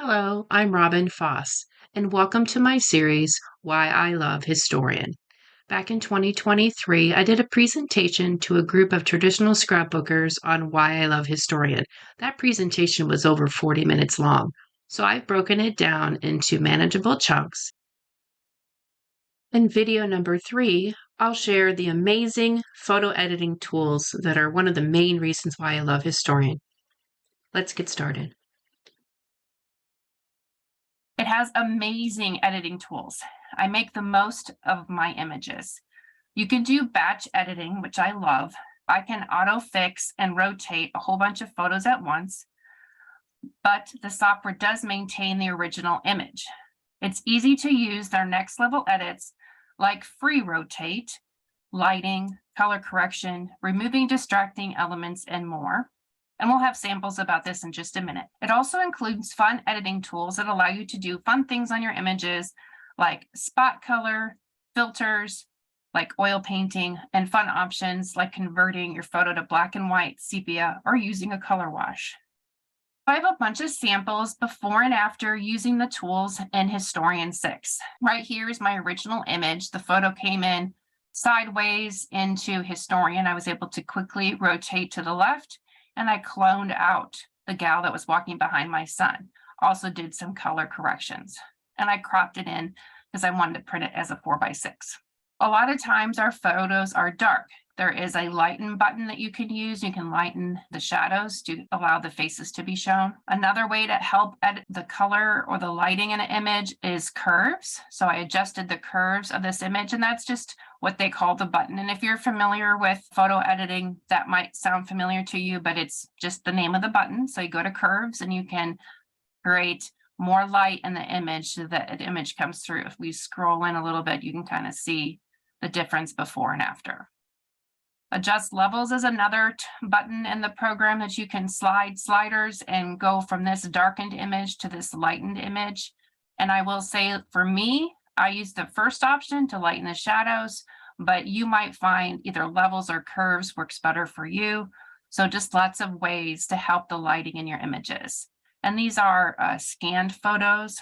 Hello, I'm Robyn Foss, and welcome to my series, Why I Love Historian. Back in 2023, I did a presentation to a group of traditional scrapbookers on why I love historian. That presentation was over 40 minutes long, so I've broken it down into manageable chunks. In video number 3, I'll share the amazing photo editing tools that are one of the main reasons why I love historian. Let's get started. It has amazing editing tools. I make the most of my images. You can do batch editing, which I love. I can auto fix and rotate a whole bunch of photos at once, but the software does maintain the original image. It's easy to use their next level edits like free rotate, lighting, color correction, removing distracting elements, and more. And we'll have samples about this in just a minute. It also includes fun editing tools that allow you to do fun things on your images like spot color, filters, like oil painting, and fun options like converting your photo to black and white, sepia, or using a color wash. I have a bunch of samples before and after using the tools in Historian 6. Right here is my original image. The photo came in sideways into Historian. I was able to quickly rotate to the left, and I cloned out the gal that was walking behind my son. Also did some color corrections, and I cropped it in because I wanted to print it as a 4x6. A lot of times our photos are dark. There is a lighten button that you can use. You can lighten the shadows to allow the faces to be shown. Another way to help edit the color or the lighting in an image is curves. So I adjusted the curves of this image, and that's just what they call the button. And if you're familiar with photo editing, that might sound familiar to you, but it's just the name of the button. So you go to curves and you can create more light in the image so that the image comes through. If we scroll in a little bit, you can kind of see the difference before and after. Adjust levels is another button in the program that you can slide sliders and go from this darkened image to this lightened image. And I will say for me, I use the first option to lighten the shadows, but you might find either levels or curves works better for you. So just lots of ways to help the lighting in your images. And these are scanned photos.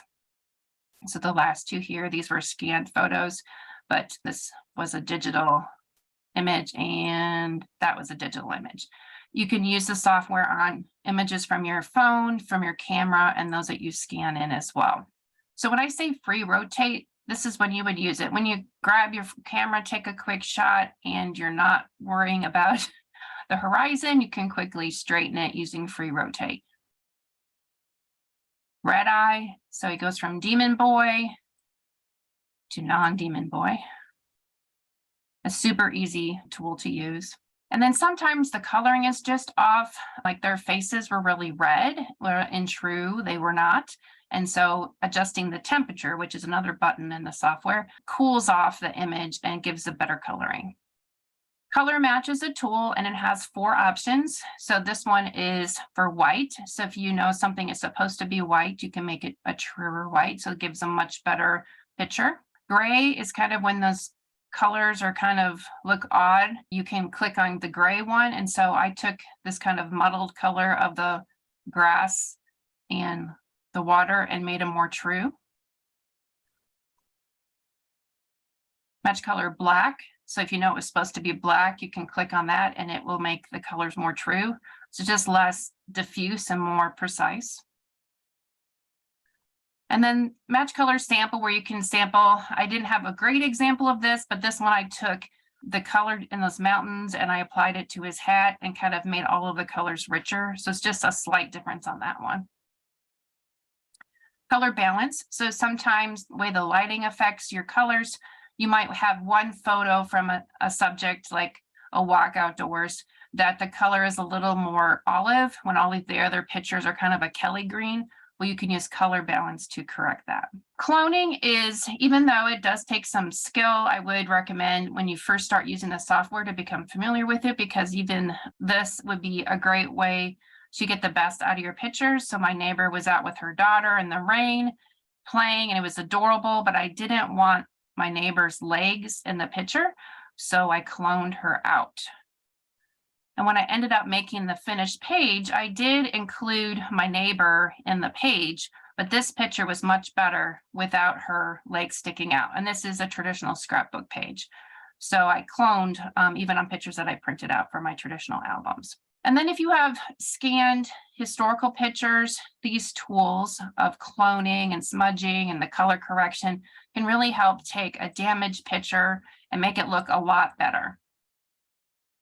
So the last two here, these were scanned photos, but this was a digital image and that was a digital image. You can use the software on images from your phone, from your camera, and those that you scan in as well. So when I say free rotate, this is when you would use it. When you grab your camera, take a quick shot, and you're not worrying about the horizon, you can quickly straighten it using free rotate. Red eye, so it goes from demon boy to non-demon boy. A super easy tool to use. And then sometimes the coloring is just off, like their faces were really red, where in true they were not. And so adjusting the temperature, which is another button in the software, cools off the image and gives a better coloring. Color match is a tool and it has 4 options. So this one is for white. So if you know something is supposed to be white, you can make it a truer white. So it gives a much better picture. Gray is kind of when those colors are kind of look odd. You can click on the gray one. And so I took this kind of muddled color of the grass and the water and made them more true. Match color black. So if you know it was supposed to be black, you can click on that and it will make the colors more true. So just less diffuse and more precise. And then match color sample, where you can sample. I didn't have a great example of this, but this one I took the color in those mountains and I applied it to his hat and kind of made all of the colors richer. So it's just a slight difference on that one. Color balance. So sometimes the way the lighting affects your colors, you might have one photo from a subject like a walk outdoors that the color is a little more olive when all of the other pictures are kind of a Kelly green. Well, you can use color balance to correct that. Cloning is, even though it does take some skill, I would recommend when you first start using the software to become familiar with it, because even this would be a great way to get the best out of your pictures. So my neighbor was out with her daughter in the rain playing and it was adorable, but I didn't want my neighbor's legs in the picture. So I cloned her out. And when I ended up making the finished page, I did include my neighbor in the page, but this picture was much better without her legs sticking out. And this is a traditional scrapbook page. So I cloned even on pictures that I printed out for my traditional albums. And then if you have scanned historical pictures, these tools of cloning and smudging and the color correction can really help take a damaged picture and make it look a lot better.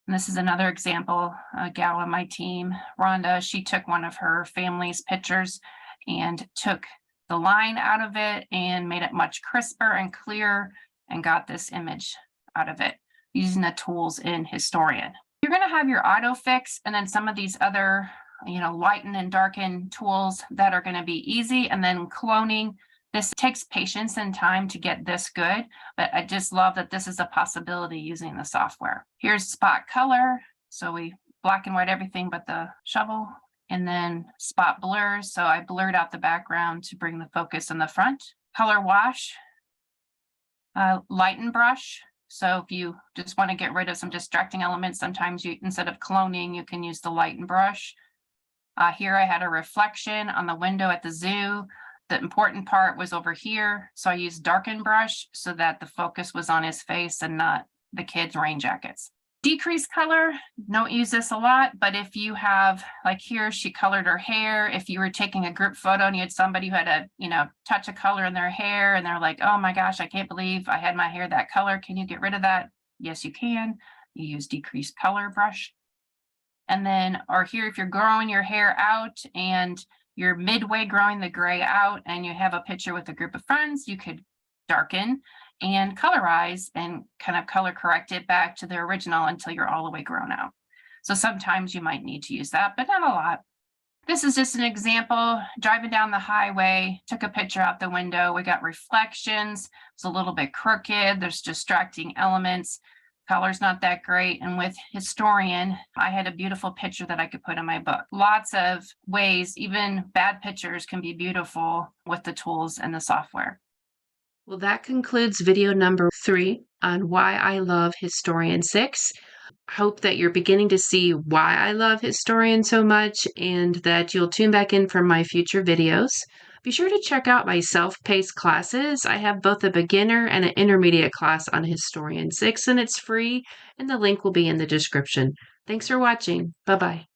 And this is another example, a gal on my team, Rhonda, she took one of her family's pictures and took the line out of it and made it much crisper and clearer and got this image out of it using the tools in Historian. You're going to have your auto fix and then some of these other, lighten and darken tools that are going to be easy. And then cloning, this takes patience and time to get this good, but I just love that this is a possibility using the software. Here's spot color. So we black and white everything but the shovel, and then spot blur. So I blurred out the background to bring the focus in the front. Color wash, lighten brush. So if you just want to get rid of some distracting elements, sometimes you, instead of cloning, you can use the lighten brush. Here I had a reflection on the window at the zoo. The important part was over here. So I used darken brush so that the focus was on his face and not the kids' rain jackets. Decrease color, don't use this a lot, but if you have, like here, she colored her hair. If you were taking a group photo and you had somebody who had a, touch of color in their hair and they're like, oh my gosh, I can't believe I had my hair that color. Can you get rid of that? Yes, you can. You use decrease color brush. And then, or here, if you're growing your hair out and you're midway growing the gray out and you have a picture with a group of friends, you could darken and colorize and kind of color correct it back to the original until you're all the way grown out. So sometimes you might need to use that, but not a lot. This is just an example, driving down the highway, took a picture out the window. We got reflections. It's a little bit crooked. There's distracting elements. Color's not that great. And with Historian, I had a beautiful picture that I could put in my book. Lots of ways, even bad pictures can be beautiful with the tools and the software. Well, that concludes video number 3 on why I love Historian 6. Hope that you're beginning to see why I love Historian so much and that you'll tune back in for my future videos. Be sure to check out my self-paced classes. I have both a beginner and an intermediate class on Historian 6, and it's free, and the link will be in the description. Thanks for watching. Bye-bye.